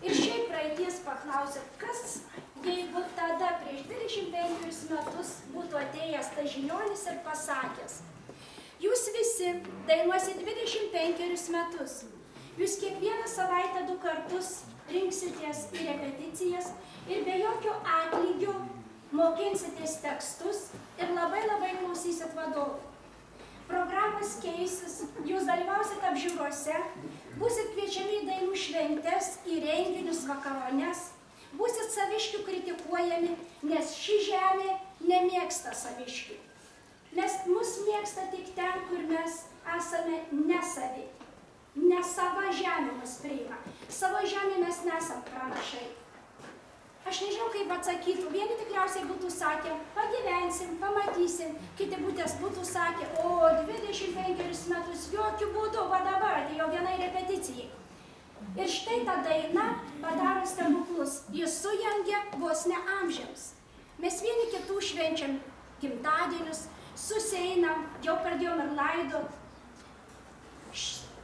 ir šiaip praeities paklausė, kas, jeigu tada prieš 25 metus būtų atėjęs tas Žinionis ir pasakęs, jūs visi dainuosit 25 metus, jūs kiekvieną savaitę 2 kartus rinksitės į repeticijas ir be jokio atlygio mokinsitės tekstus ir labai klausysit vadovų. Programos keisis, jūs dalyvausit apžiūrose, būsit kviečiami į dainų šventes, į renginius, vakarones, būsit saviškių kritikuojami, nes ši žemė nemėgsta saviškių. Mus mėgsta tik ten, kur mes esame nesavi. Nesava žemė mus priima. Savo žemė mes nesam pranašai. Aš nežinau, kaip atsakytų. Vieni tikriausiai būtų sakę, pagyvensim, pamatysim. Kiti būtų sakę, o 25 metus jokių būdų, va dabar atėjo vienai repeticijai. Ir štai ta daina padaro stebuklus. Jis sujungia vos ne amžiams. Mes vieni kitų švenčiam gimtadienius, suseinam, jau pradėjom ir laidot.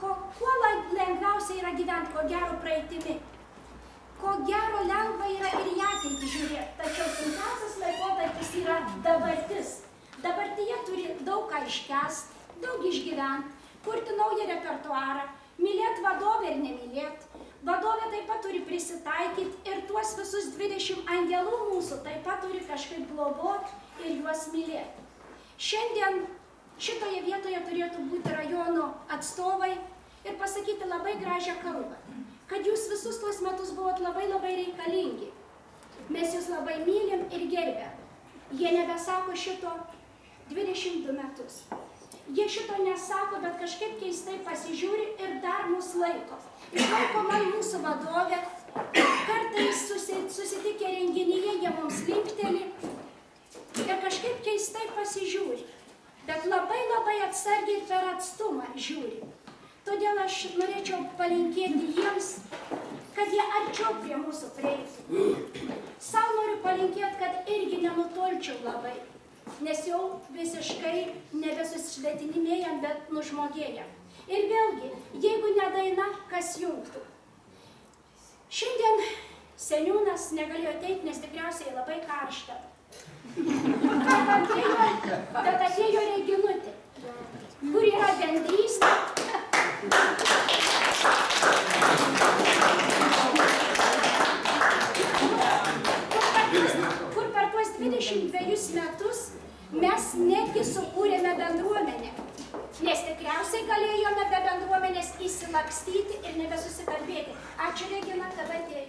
Kuo lengviausia yra gyventi, ko gero praeitimi. Ko gero lengva yra ir į ateitį žiūrėti, tačiau sunkiausias laikotarpis yra dabartis. Dabartyje turi daug ką iškęst, daug išgyvent, kurti naują repertuarą, mylėti vadovę ir nemylėti. Vadovė taip pat turi prisitaikyti ir tuos visus 20 angelų mūsų taip pat turi kažkaip globoti ir juos mylėti. Šiandien šitoje vietoje turėtų būti rajono atstovai ir pasakyti labai gražią kalbą, kad jūs visus tuos metus buvot labai reikalingi. Mes jūs labai mylim ir gerbėm. Jie nebesako šito 22 metus. Jie šito nesako, bet kažkaip keistai pasižiūri ir dar mus laiko. Išlaiko man mūsų vadovė, kartais susitikę renginyje, jie mums linkteli ir kažkaip keistai pasižiūri. Bet labai atsargiai ir per atstumą žiūri. Todėl aš norėčiau palinkėti jiems, kad jie arčiau prie mūsų prieitų. Sau noriu palinkėti, kad irgi nenutolčiau labai, nes jau visiškai nebesusvetinimėjam, bet nužmogėjam. Ir vėlgi, jeigu ne daina, kas jungtų? Šiandien seniūnas negalėjo ateiti, nes tikriausiai labai karšta. Bet atėjo Reginutė, kur yra bendrystė. Kur per tuos 22 metus mes netgi sukūrėme bendruomenę, nes tikriausiai galėjome be bendruomenės įsilakstyti ir nebesusikalbėti. Ačiū, Regina, kad atėjai.